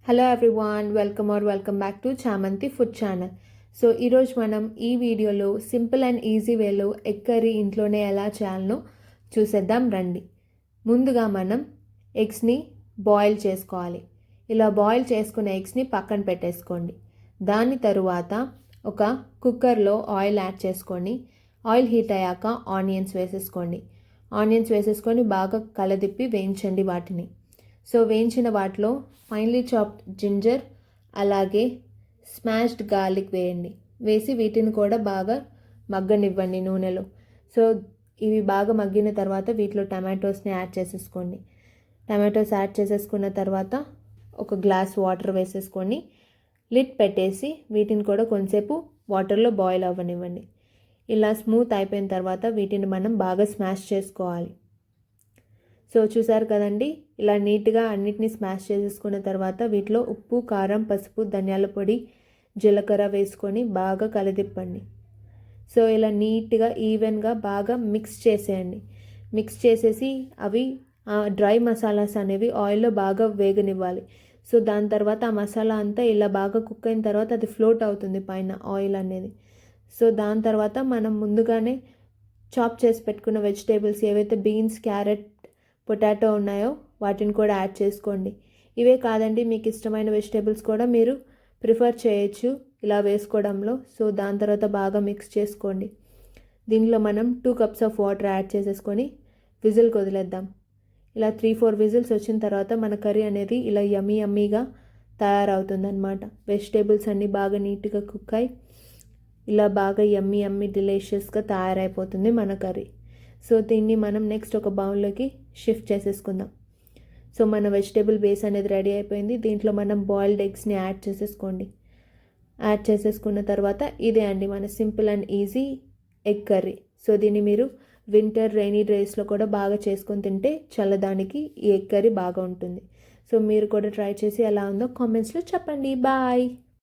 Hello everyone, welcome back to చామంతి food channel. So ఈరోజు మనం ఈ వీడియోలో సింపుల్ అండ్ ఈజీ వేలో ఎగ్ కర్రీ ఇంట్లోనే ఎలా చేయాలనో చూసేద్దాం రండి. ముందుగా మనం ఎగ్స్ని బాయిల్ చేసుకోవాలి. ఇలా బాయిల్ చేసుకున్న ఎగ్స్ని పక్కన పెట్టేసుకోండి. దాని తరువాత ఒక కుక్కర్లో ఆయిల్ యాడ్ చేసుకొని ఆయిల్ హీట్ అయ్యాక ఆనియన్స్ వేసేసుకొని బాగా కలదిప్పి వేయించండి వాటిని. సో వేయించిన వాటిలో ఫైన్లీ చాప్డ్ జింజర్ అలాగే స్మాష్డ్ గార్లిక్ వేసి వీటిని కూడా బాగా మగ్గనివ్వండి నూనెలో. సో ఇవి బాగా మగ్గిన తర్వాత వీటిలో టమాటోస్ని యాడ్ చేసేసుకోండి. టమాటోస్ యాడ్ చేసేసుకున్న తర్వాత ఒక గ్లాస్ వాటర్ వేసేసుకొని లిడ్ పెట్టేసి వీటిని కూడా కొంచెంసేపు వాటర్లో బాయిల్ అవ్వనివ్వండి. ఇలా స్మూత్ అయిపోయిన తర్వాత వీటిని మనం బాగా స్మాష్ చేసుకోవాలి. సో చూసారు కదండి, ఇలా నీట్గా అన్నిటిని స్మాష్ చేసేసుకున్న తర్వాత వీటిలో ఉప్పు, కారం, పసుపు, ధనియాల పొడి, జీలకర్ర వేసుకొని బాగా కలదిప్పండి. సో ఇలా నీట్గా ఈవెన్గా బాగా మిక్స్ చేసేయండి. మిక్స్ చేసేసి అవి డ్రై మసాలాస్ అనేవి ఆయిల్లో బాగా వేగనివ్వాలి. సో దాని తర్వాత ఆ మసాలా అంతా ఇలా బాగా కుక్ అయిన తర్వాత అది ఫ్లోట్ అవుతుంది పైన ఆయిల్ అనేది. సో దాని తర్వాత మనం ముందుగానే చాప్ చేసి పెట్టుకున్న వెజిటేబుల్స్ ఏవైతే బీన్స్, క్యారెట్, పొటాటో ఉన్నాయో వాటిని కూడా యాడ్ చేసుకోండి. ఇవే కాదండి, మీకు ఇష్టమైన వెజిటేబుల్స్ కూడా మీరు ప్రిఫర్ చేయొచ్చు ఇలా వేసుకోవడంలో. సో దాని తర్వాత బాగా మిక్స్ చేసుకోండి. దీనిలో మనం 2 cups ఆఫ్ వాటర్ యాడ్ చేసేసుకొని విజిల్కి వదిలేద్దాం. ఇలా 3-4 విజిల్స్ వచ్చిన తర్వాత మన కర్రీ అనేది ఇలా యమ్మీగా తయారవుతుందన్నమాట. వెజిటేబుల్స్ అన్నీ బాగా నీట్గా కుక్ అయి ఇలా బాగా యమ్మీ డిలీషియస్గా తయారైపోతుంది మన కర్రీ. సో దీన్ని మనం నెక్స్ట్ ఒక బౌల్లోకి షిఫ్ట్ చేసేసుకుందాం. సో మన వెజిటేబుల్ బేస్ అనేది రెడీ అయిపోయింది. దీంట్లో మనం బాయిల్డ్ ఎగ్స్ని యాడ్ చేసేసుకోండి. యాడ్ చేసేసుకున్న తర్వాత ఇదే అండి మన simple and easy egg curry. So దీన్ని మీరు వింటర్, రైనీ డేస్లో కూడా బాగా చేసుకొని తింటే చల్లదానికి ఈ ఎగ్ కర్రీ బాగా ఉంటుంది. సో మీరు కూడా ట్రై చేసి ఎలా ఉందో కామెంట్స్లో చెప్పండి. బాయ్.